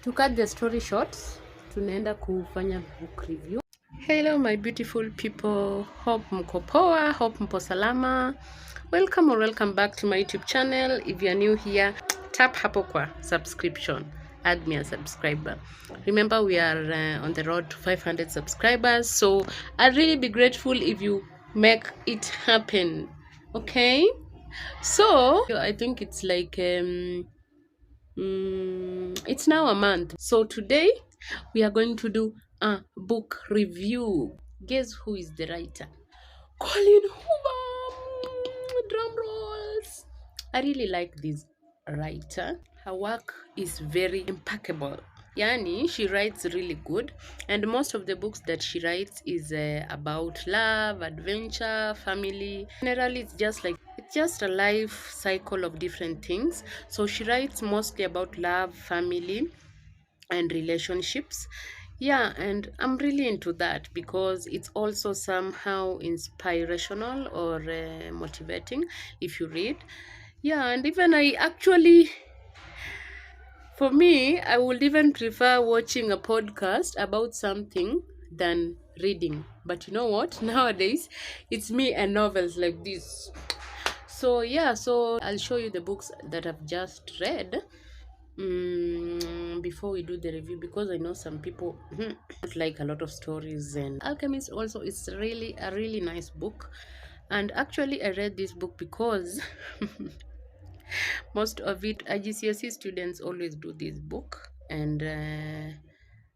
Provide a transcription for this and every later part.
To cut the story short, tunaenda kufanya book review. Hello my beautiful people, hope mko poa, hope mpo salama. Welcome or welcome back to my YouTube channel. If you are new here, tap hapo kwa subscription, add me a subscriber. Remember we are on the road to 500 subscribers, so I'd really be grateful if you make it happen. Okay, so I think it's like it's now a month. So today we are going to do a book review. Guess who is the writer? Colleen Hoover. Drum rolls. I really like this writer. Her work is very impeccable. Yani, she writes really good, and most of the books that she writes is about love, adventure, family. Generally, it's just a life cycle of different things. So she writes mostly about love, family, and relationships. Yeah, and I'm really into that because it's also somehow inspirational or motivating if you read. Yeah, and even for me, I would even prefer watching a podcast about something than reading. But you know what? Nowadays, it's me and novels like this. So yeah, so I'll show you the books that I've just read before we do the review, because I know some people don't like a lot of stories. And Alchemist also is really a really nice book. And actually, I read this book because most of it IGCSE students always do this book, and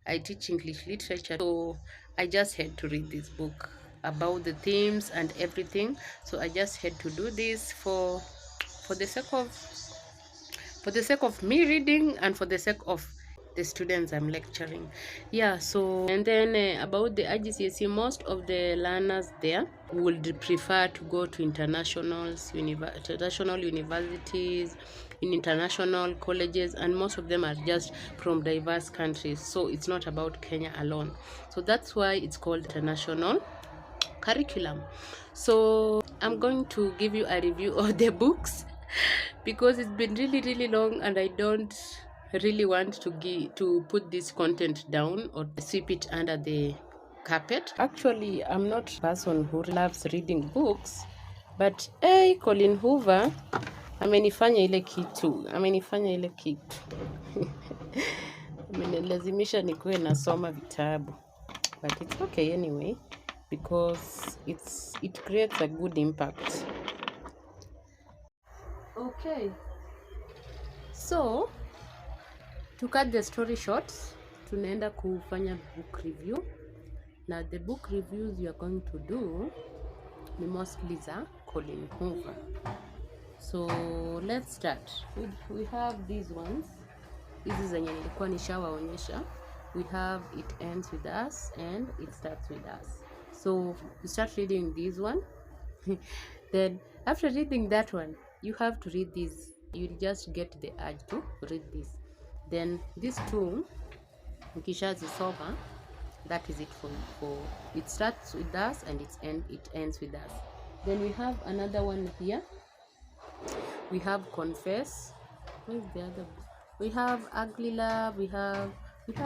I teach English literature, so I just had to read this book about the themes and everything. So I just had to do this for the sake of me reading and for the sake of the students I'm lecturing. Yeah, so and then about the IGCSE, most of the learners there would prefer to go to international universities, in international colleges, and most of them are just from diverse countries. So it's not about Kenya alone. So that's why it's called international curriculum. So I'm going to give you a review of the books because it's been really long, and I don't really want to put this content down or sweep it under the carpet. Actually, I'm not a person who loves reading books, but Colleen Hoover amenifanya ile kitu amenilazimisha nikuwe nasoma vitabu, but it's okay anyway because it creates a good impact. Okay, so to cut the story short, tunaenda kufanya book review. Now the book reviews we are going to do ni mostly za Colleen Hoover. So let's start. We have these ones. Hizi zenye nilikuwa nishawaonyesha. We have It Ends With Us and It Starts With Us. So you start reading this one. Then after reading that one, you have to read this. You'll just get the urge to read this. Then these two, ukishazisoma, that is it for It Starts With Us and It Ends With Us. Then we have another one here. We have Confess. Where's the other book? We have Ugly Love. We have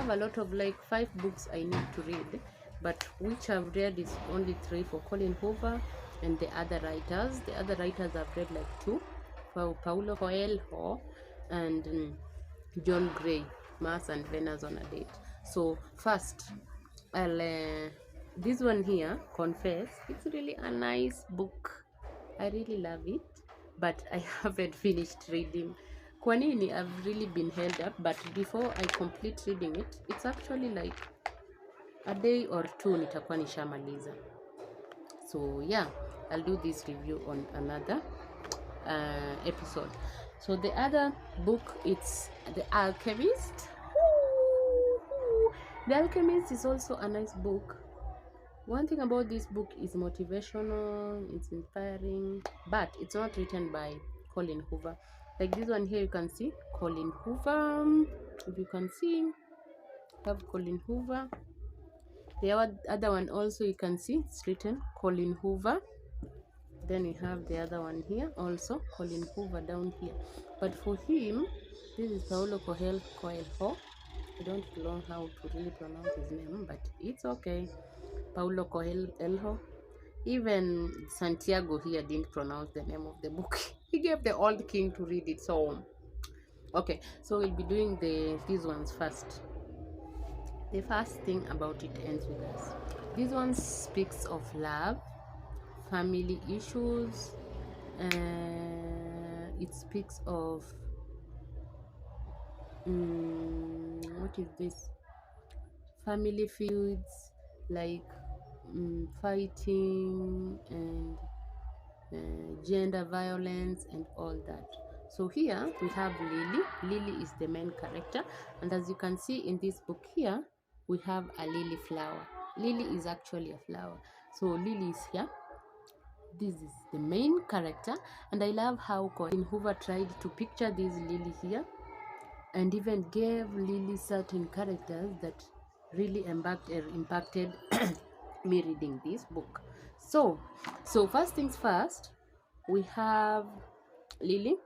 a lot of like 5 books I need to read, but which I've read is only 3 for Colleen Hoover and the other writers. The other writers I've read like 2, for Paulo, Coelho, and John Gray, Mars and Venus on a Date. So first, I'll this one here, Confess. It's really a nice book. I really love it, but I haven't finished reading. Kwa nini? I've really been held up, but before I complete reading it, it's actually like a day or 2 nitakuwa nishamaliza. So yeah, I'll do this review on another episode. So the other book, it's The Alchemist. The Alchemist is also a nice book. One thing about this book is motivational, it's inspiring, but it's not written by Colleen Hoover. Like this one here, you can see Colleen Hoover. If you can see, you have Colleen Hoover. The other one also, you can see it's written Colleen Hoover. Then we have the other one here also, Colleen Hoover down here. But for him, this is Paulo Coelho. I don't know how to really pronounce his name, but it's okay. Paulo Coelho. Even Santiago here didn't pronounce the name of the book. He gave the old king to read it. So okay, so we'll be doing these ones first. The first thing about it ends with us. This one speaks of love, family issues. It speaks of what is this? Family feuds, like fighting and gender violence and all that. So here we have Lily. Lily is the main character, and as you can see in this book here, we have a lily flower. Lily is actually a flower. So Lily is here. This is the main character, and I love how Colleen Hoover tried to picture this Lily here, and even gave Lily certain characters that really impacted me reading this book. So first things first, we have Lily.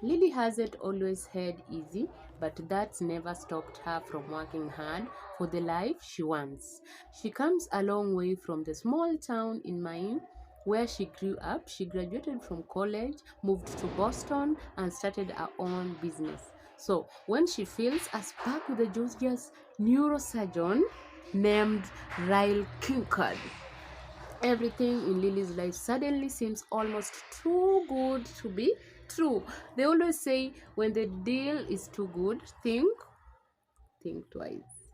Lily hasn't always had easy, but that's never stopped her from working hard for the life she wants. She comes a long way from the small town in Maine where she grew up. She graduated from college, moved to Boston, and started her own business. So when she feels a spark with a Georgia's neurosurgeon named Ryle Kinkard, everything in Lily's life suddenly seems almost too good to be true. They always say when the deal is too good, think twice.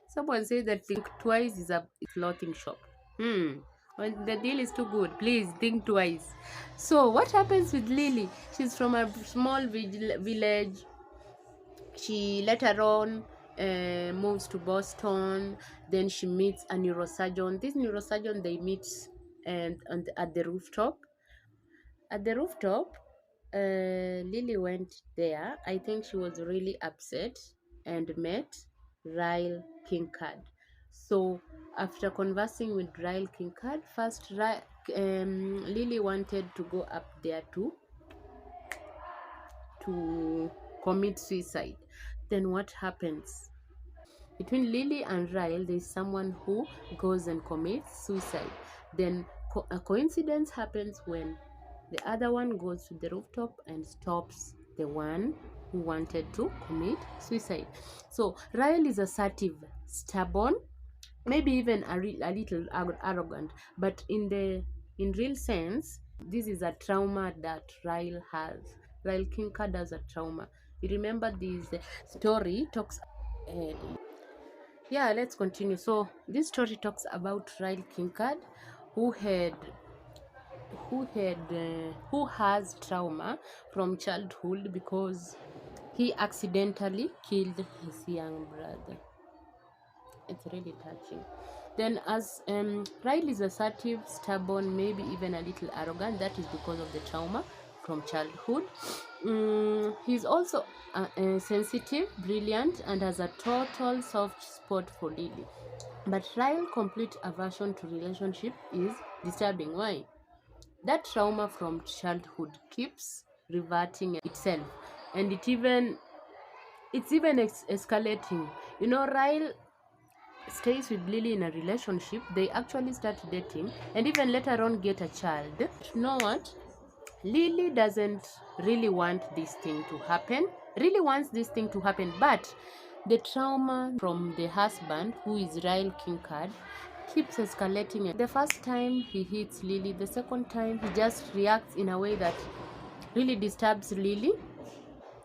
Someone says that think twice is a clothing shop. When the deal is too good, please think twice. So what happens with Lily? She's from a small village. She later on moves to Boston. Then she meets a neurosurgeon. This neurosurgeon they meet and at the rooftop. At the rooftop, Lily went there. I think she was really upset and met Ryle Kinkard. So after conversing with Ryle Kinkard, first Lily wanted to go up there to commit suicide. Then what happens? Between Lily and Ryle, there is someone who goes and commits suicide. Then a coincidence happens when the other one goes to the rooftop and stops the one who wanted to commit suicide. So Ryle is assertive, stubborn, maybe even a little arrogant, but in real sense, this is a trauma that Ryle has. Ryle Kinkard has a trauma. You remember this story talks. Uh, yeah, let's continue. So this story talks about Ryle Kinkard, who had who has trauma from childhood because he accidentally killed his young brother. It's really touching. Then as Ryle is assertive, stubborn, maybe even a little arrogant. That is because of the trauma from childhood. He's also sensitive, brilliant, and has a total soft spot for Lily. But Ryle's complete aversion to relationship is disturbing. Why? That trauma from childhood keeps reverting itself, and it's even escalating. You know, Ryle stays with Lily in a relationship. They actually start dating and even later on get a child. You know what? Lily doesn't really want this thing to happen, but the trauma from the husband, who is Ryle Kinkard, keeps escalating. The first time he hits Lily, the second time he just reacts in a way that really disturbs Lily,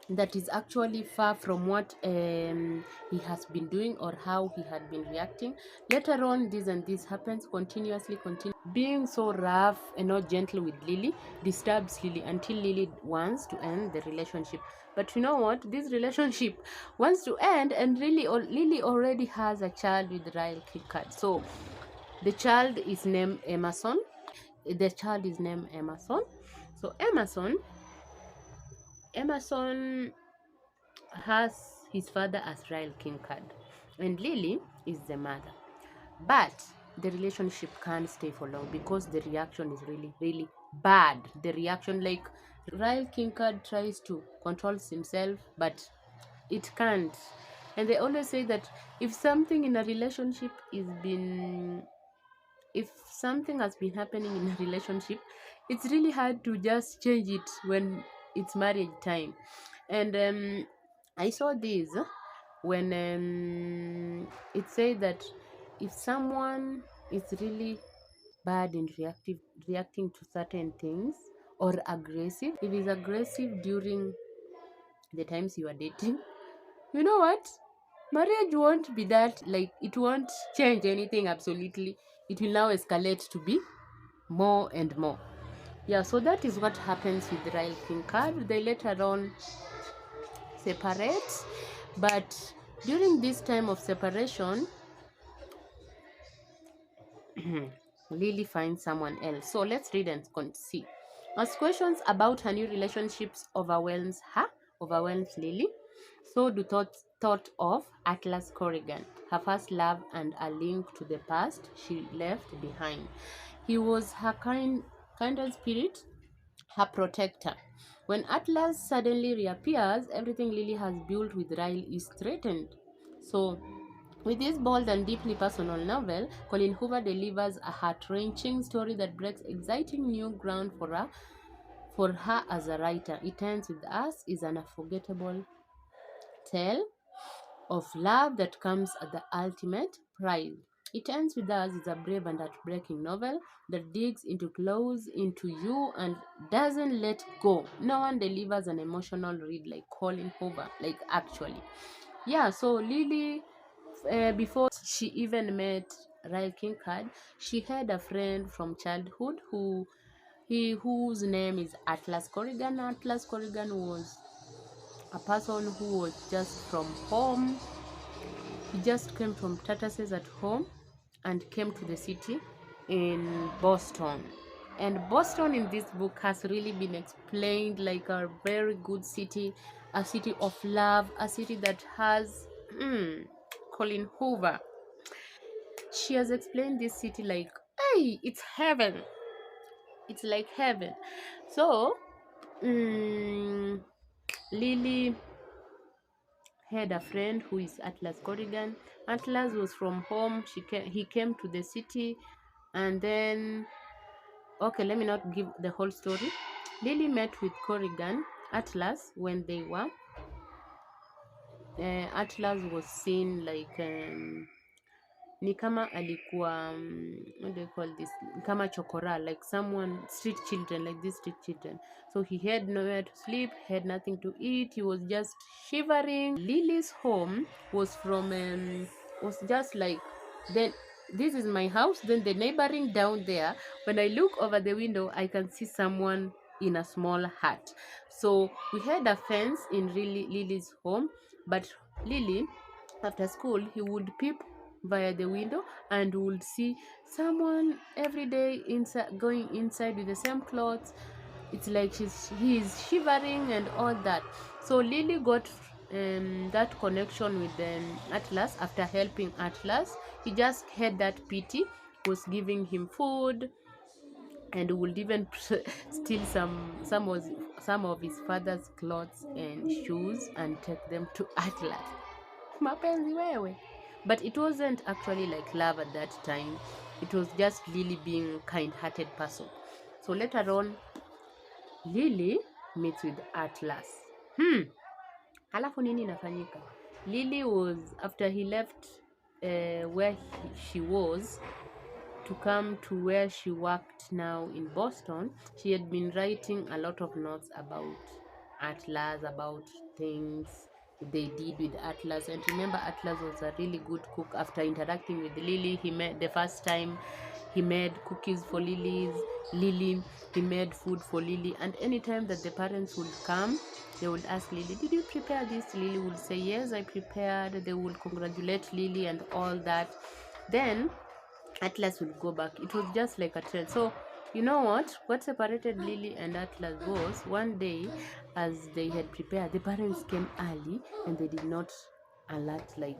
that is actually far from what he has been doing or how he had been reacting. Later on, this and this happens continuously. Being so rough and not gentle with Lily disturbs Lily until Lily wants to end the relationship. But you know what? This relationship wants to end, and Lily already has a child with Ryle Kinkard. So the child is named Emerson. So Emerson has his father as Ryle Kinkard, and Lily is the mother. But the relationship can't stay for long because the reaction is really, really bad. The reaction, like Ryle Kinkard tries to control himself, but it can't. And they always say that if something in a relationship is been if something has been happening in a relationship, it's really hard to just change it when it's marriage time. And I saw this when it said that if someone is really bad in reacting to certain things, or aggressive, if he's aggressive during the times you are dating, you know what, marriage won't be that, like, it won't change anything absolutely. It will now escalate to be more and more. Yeah, so that is what happens with the Royal King card. They later on separate, but during this time of separation, Lily finds someone else. So let's read and see. As questions about her new relationships overwhelms Lily, so do thought of Atlas Corrigan, her first love and a link to the past she left behind. He was her kindred spirit, her protector. When Atlas suddenly reappears, everything Lily has built with Ryle is threatened. So, with this bold and deeply personal novel, Colleen Hoover delivers a heart-wrenching story that breaks exciting new ground for her as a writer. It Ends With Us is an unforgettable tale of love that comes at the ultimate price. It Ends With Us is a brave and heartbreaking novel that digs close into you and doesn't let go. No one delivers an emotional read like Colleen Hoover, like actually. Yeah, so Lily, before she even met Ryle Kincard, she had a friend from childhood whose name is Atlas Corrigan. Atlas Corrigan was a person who was just from home. He just came from Tartarus at home and came to the city in Boston. And Boston in this book has really been explained like a very good city, a city of love, a city that has Colleen Hoover. She has explained this city like, hey, it's heaven. It's like heaven. So, Lily had a friend who is Atlas Corrigan. Atlas was from home. He came to the city, and then, okay, let me not give the whole story. Lily met with Corrigan, Atlas, when they were. Atlas was seen like ni kama alikuwa what do you call this, kama chokora, like someone, street children, like these street children. So he had nowhere to sleep, had nothing to eat, he was just shivering. Lily's home was was just like, then this is my house, then the neighboring down there, when I look over the window I can see someone in a small hut. So we had a fence in Lily's home, but Lily, after school, he would peep via the window and would see someone every day going inside with the same clothes. It's like he's shivering and all that. So Lily got that connection with Atlas. After helping Atlas, he just had that pity, was giving him food, and would even steal some of his father's clothes and shoes and take them to Atlas. Mapenzi wewe. But it wasn't actually like love at that time. It was just Lily being kind-hearted person. So later on, Lily meets with Atlas. Halafu nini inafanyika? Lily was, after he left where she was to come to where she worked now in Boston, she had been writing a lot of notes about Atlas, about things they did with Atlas. And remember, Atlas was a really good cook. After interacting with Lily, he made the first time he made cookies for Lily, he made food for Lily, and anytime that the parents would come, they would ask Lily, did you prepare this? Lily would say, yes, I prepared. They would congratulate Lily and all that. Then Atlas would go back. It was just like a trend. So you know what separated Lily and Atlas was, one day as they had prepared, the parents came early and they did not alert, like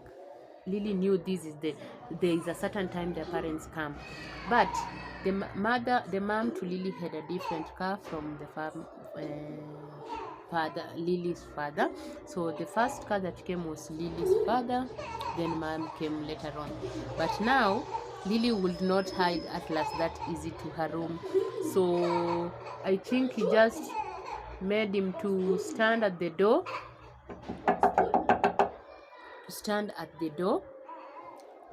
Lily knew there is a certain time their parents come, but the mom to Lily had a different car from the father, Lily's father. So the first car that came was Lily's father, then mom came later on. But now Lily would not hide Atlas that easy to her room. So I think he just made him to stand at the door,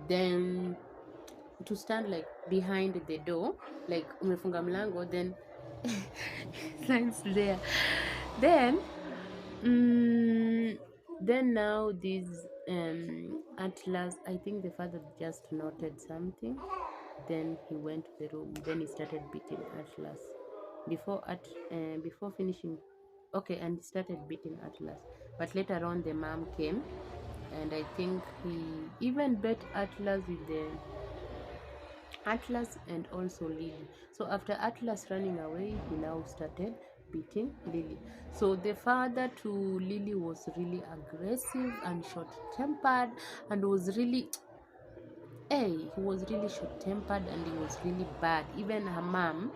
then to stand like behind the door, like umefunga mlango, then signs there. Then then now this Atlas, I think the father just noted something, then he went to the room, then he started beating Atlas before finishing. Okay, and he started beating Atlas, but later on the mom came, and I think he even bet Atlas with the Atlas and also Lily. So after Atlas running away, he now started beating Lily. So the father to Lily was really aggressive and short-tempered, and was really, he was really short-tempered, and he was really bad. Even her mom,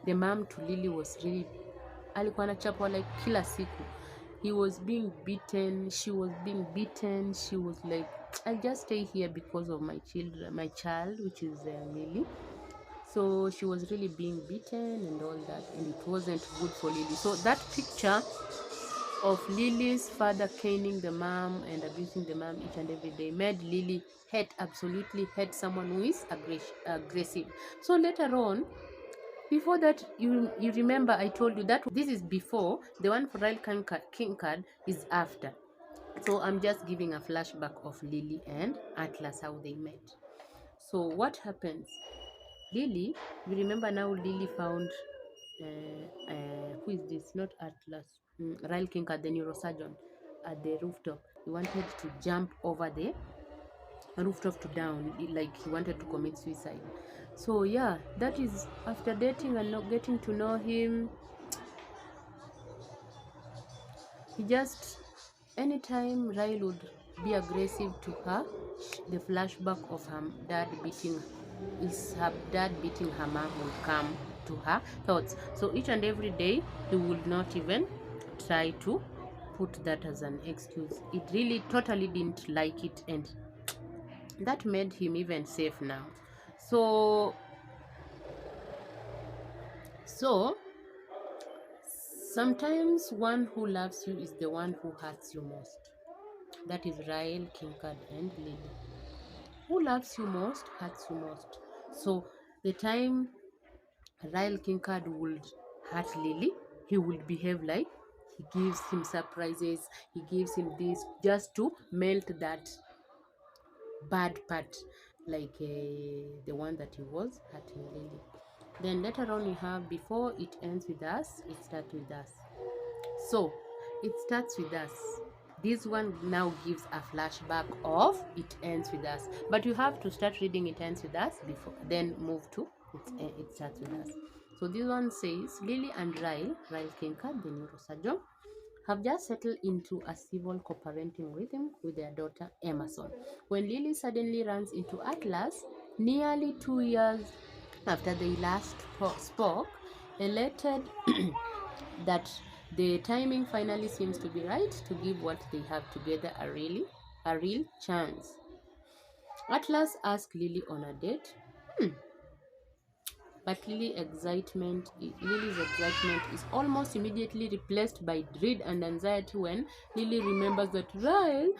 the mom to Lily was really, alikuwa anachapwa like kila siku. He was being beaten, she was being beaten. She was like, I'll just stay here because of my child, which is Lily. So she was really being beaten and all that, and it wasn't good for Lily. So that picture of Lily's father caning the mom and abusing the mom each and every day made Lily absolutely hate someone who is aggressive. So later on, before that, you remember I told you that this is before, the one for Royal King card is after. So I'm just giving a flashback of Lily and Atlas, how they met. So what happens? Lily, you remember now Lily found, who is this? Not Atlas. Royal King card, the neurosurgeon, at the rooftop. He wanted to jump over the rooftop to down, like he wanted to commit suicide. So yeah, that is after dating and not getting to know him. He just, anytime Ryle would be aggressive to her, the flashback of her dad beating her mom will come to her thoughts. So each and every day he would not even try to put that as an excuse. It really totally didn't like it, and that made him even safe now. So sometimes one who loves you is the one who hurts you most. That is Ryle, Kinkard, and Lily. Who loves you most hurts you most. So the time Ryle Kinkard would hurt Lily, he would behave like he gives him surprises, he gives him this just to melt that bad part, like the one that he was hurting Lily. Then later on, you have before it ends with us, it starts with us. So it starts with us. This one now gives a flashback of it ends with us, but you have to start reading it ends with us before, then move to it starts with us. So this one says Lily and Ryle Kinkard, the neurosurgeon, have just settled into a civil co-parenting rhythm with their daughter Emerson, when Lily suddenly runs into Atlas nearly 2 years after they last spoke, elated that the timing finally seems to be right to give what they have together a real chance. Atlas asked Lily on a date, but Lily's excitement is almost immediately replaced by dread and anxiety when Lily remembers that Ryle,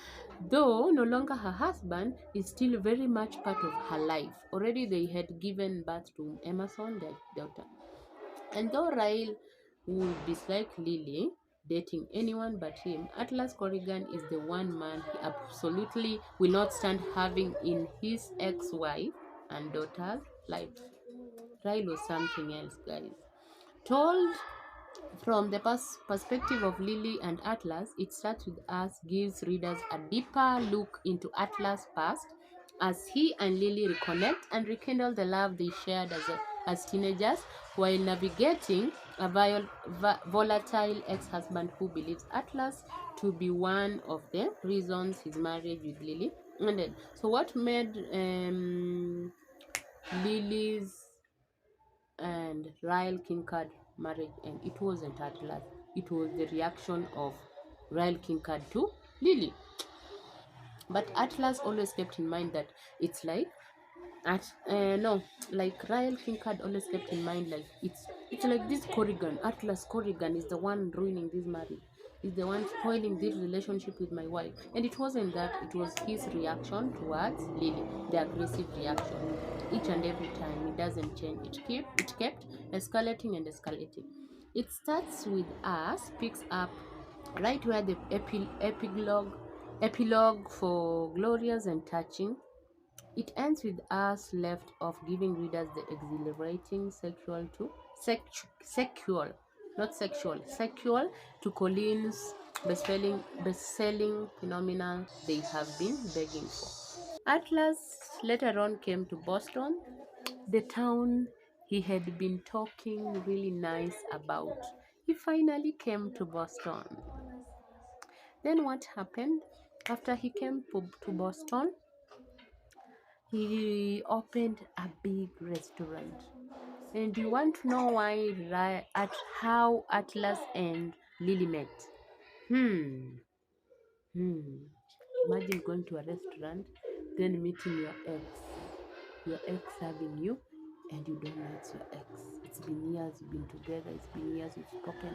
though no longer her husband, is still very much part of her life. Already they had given birth to Emerson, their daughter. And though Ryle would dislike Lily dating anyone but him, Atlas Corrigan is the one man he absolutely will not stand having in his ex-wife and daughter's life. Ryle was something else, guys. Told from the perspective of Lily and Atlas, It Starts With Us gives readers a deeper look into Atlas' past as he and Lily reconnect and rekindle the love they shared as teenagers while navigating a volatile ex-husband who believes Atlas to be one of the reasons his marriage with Lily ended. So what made Lily's and Ryle Kinkard marriage, and it wasn't Atlas. it was the reaction of Royal King Card to Lily. But Atlas always kept in mind that it's like like Royal King Card always kept in mind like it's like this Corrigan. Atlas Corrigan is the one ruining this marriage. Is the one spoiling this relationship with my wife. And it wasn't that, it was his reaction towards Lily, the aggressive reaction. Each and every time it doesn't change. It kept escalating and escalating. It starts with us, picks up right where the epilogue for glorious and touching. It ends with us left off giving readers the exhilarating sequel to Colleen's best-selling phenomenon they have been begging for. Atlas later on came to Boston, the town he had been talking really nice about. He finally came to Boston. Then what happened? After he came to Boston, he opened a big restaurant. And you want to know why, at how Atlas and Lily met? Hmm. Imagine going to a restaurant, then meeting your ex having you, and you don't know it's your ex. It's been years you've been together, it's been years you've spoken.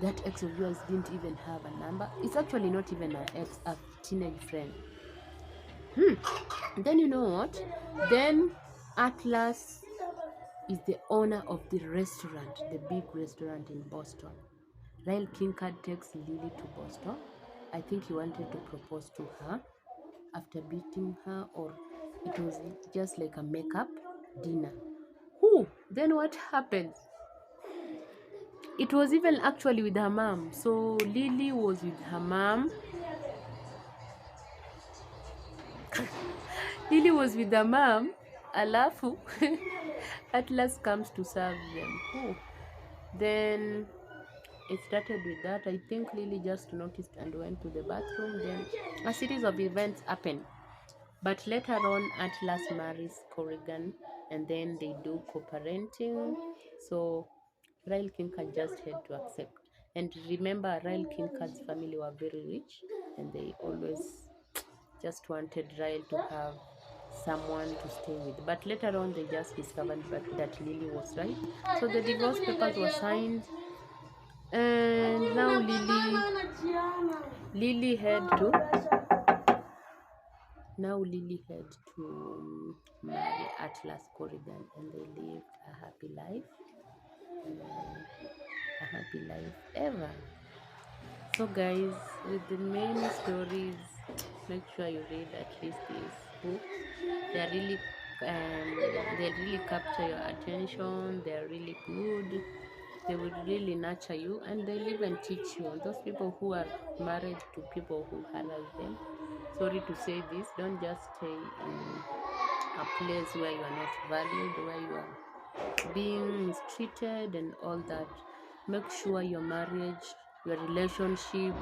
That ex of yours didn't even have a number. It's actually not even an ex, a teenage friend. Then you know what? Then Atlas is the owner of the restaurant, the big restaurant in Boston. Lyle Kinkard takes Lily to Boston. I think he wanted to propose to her after beating her, or it was just like a makeup dinner. Then what happens? It was even actually with her mom. So Lily was with her mom. Lily was with her mom. Alafu Atlas comes to serve them. Then it started with that. I think Lily just noticed and went to the bathroom. Then a series of events happened. But later on, Atlas marries Corrigan, and then they do co-parenting. So Ryle Kinkard just had to accept. And remember, Ryle Kinkard's family were very rich, and they always just wanted Ryle to have someone to stay with. But later on, they just discovered that Lily was right. So the divorce papers were signed, and now Lily had to marry Atlas Corrigan, and they lived a happy life, ever. So guys, with the many stories, make sure you read at least these books. They really capture your attention. They're really good. They will really nurture you, and they'll even teach you. Those people who are married to people who harass them, sorry to say this, don't just stay in a place where you are not valued, where you are being mistreated and all that. Make sure your marriage, your relationship,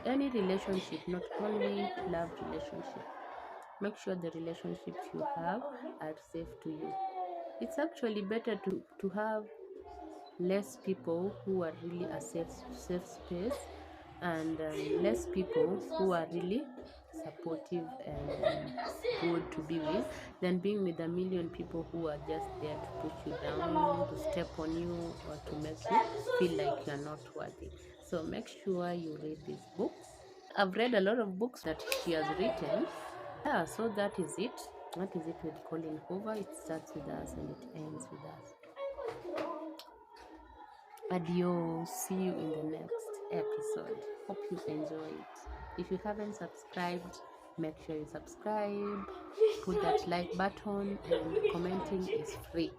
any relationship, not only love relationship, make sure the relationships you have are safe to you. It's actually better to have less people who are really a safe space, and less people who are really supportive and good to be with, than being with a million people who are just there to put you down, to step on you, or to make you feel like you're not worthy. So make sure you read these books. I've read a lot of books that she has written. Yeah, so that is it with Colleen Hoover. It starts with us and it ends with us. Adios. See you in the next episode. Hope you enjoy it. If you haven't subscribed, make sure you subscribe. Put that like button, and commenting is free.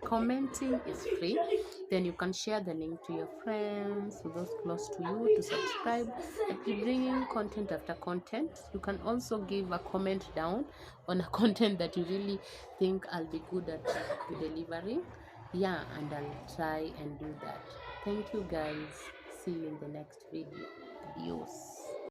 Then you can share the link to your friends, to those close to you, to subscribe. I'll be bringing content after content. You can also give a comment down on a content that you really think I'll be good at delivering. Yeah, and I'll try and do that. Thank you guys. See you in the next video. Adios.